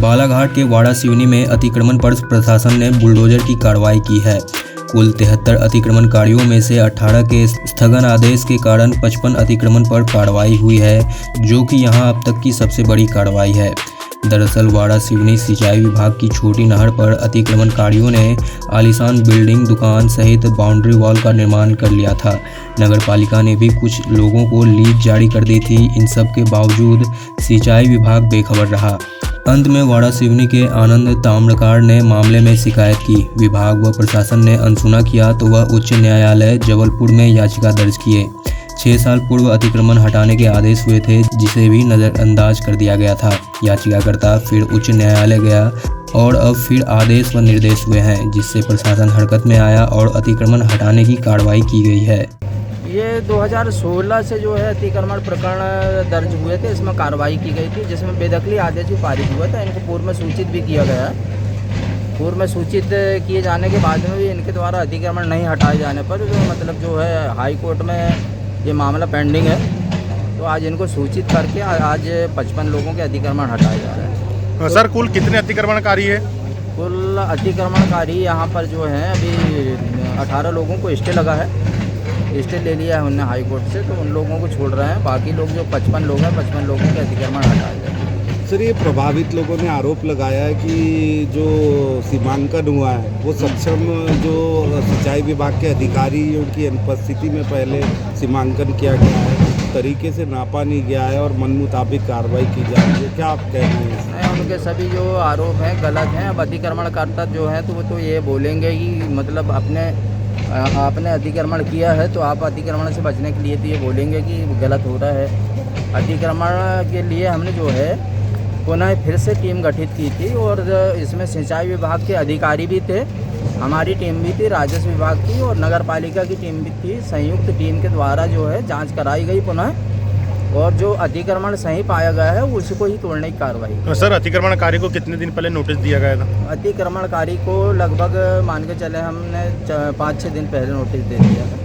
बालाघाट के वाड़ा सिवनी में अतिक्रमण पर प्रशासन ने बुलडोजर की कार्रवाई की है। कुल 73 अतिक्रमणकारियों में से 18 के स्थगन आदेश के कारण 55 अतिक्रमण पर कार्रवाई हुई है, जो कि यहां अब तक की सबसे बड़ी कार्रवाई है। दरअसल वाड़ा सिवनी सिंचाई विभाग की छोटी नहर पर अतिक्रमणकारियों ने आलीशान बिल्डिंग, दुकान सहित बाउंड्री वॉल का निर्माण कर लिया था। नगरपालिका ने भी कुछ लोगों को लीज जारी कर दी थी। इन सब के बावजूद सिंचाई विभाग बेखबर रहा। अंत में वाड़ा सिवनी के आनंद ताम्रकार ने मामले में शिकायत की। विभाग व प्रशासन ने अनसुना किया तो वह उच्च न्यायालय जबलपुर में याचिका दर्ज किए। 6 साल पूर्व अतिक्रमण हटाने के आदेश हुए थे, जिसे भी नज़रअंदाज कर दिया गया था। याचिकाकर्ता फिर उच्च न्यायालय गया और अब फिर आदेश व निर्देश हुए हैं, जिससे प्रशासन हरकत में आया और अतिक्रमण हटाने की कार्रवाई की गई है। ये 2016 से जो है अतिक्रमण प्रकरण दर्ज हुए थे, इसमें कार्रवाई की गई थी, जिसमें बेदखली आदेश भी पारित हुआ था। इनको पूर्व में सूचित भी किया गया। पूर्व में सूचित किए जाने के बाद में भी इनके द्वारा अतिक्रमण नहीं हटाए जाने पर जो है हाई कोर्ट में ये मामला पेंडिंग है। तो आज इनको सूचित करके आज 55 लोगों के अतिक्रमण हटाए जा रहे हैं। सर कुल कितने अतिक्रमणकारी है? कुल अतिक्रमणकारी यहाँ पर जो है अभी 18 लोगों को स्टे लगा है। स्टे ले लिया है उन्होंने हाई कोर्ट से, तो उन लोगों को छोड़ रहे हैं। बाकी लोग जो 55 लोग हैं, 55 लोगों के अतिक्रमण हटाए जाए। सर, ये प्रभावित लोगों ने आरोप लगाया है कि जो सीमांकन हुआ है वो सक्षम जो सिंचाई विभाग के अधिकारियों की अनुपस्थिति में पहले सीमांकन किया गया है, तरीके से नापा नहीं गया है और मन मुताबिक कार्रवाई की जा रही है। क्या आप कहना है? उनके सभी जो आरोप हैं गलत हैं। अब अतिक्रमणकर्ता जो हैं तो वो तो ये बोलेंगे कि मतलब आपने अतिक्रमण किया है तो आप अतिक्रमण से बचने के लिए तो ये बोलेंगे कि गलत हो रहा है। अतिक्रमण के लिए हमने जो है पुनः फिर से टीम गठित की थी और इसमें सिंचाई विभाग के अधिकारी भी थे, हमारी टीम भी थी, राजस्व विभाग की और नगर पालिका की टीम भी थी। संयुक्त टीम के द्वारा जो है जांच कराई गई पुनः, और जो अतिक्रमण सही पाया गया है उसको ही तोड़ने की कार्रवाई। तो सर अतिक्रमणकारी को कितने दिन पहले नोटिस दिया गया था? अतिक्रमणकारी को लगभग मान के चले हमने 5-6 दिन पहले नोटिस दे दिया था।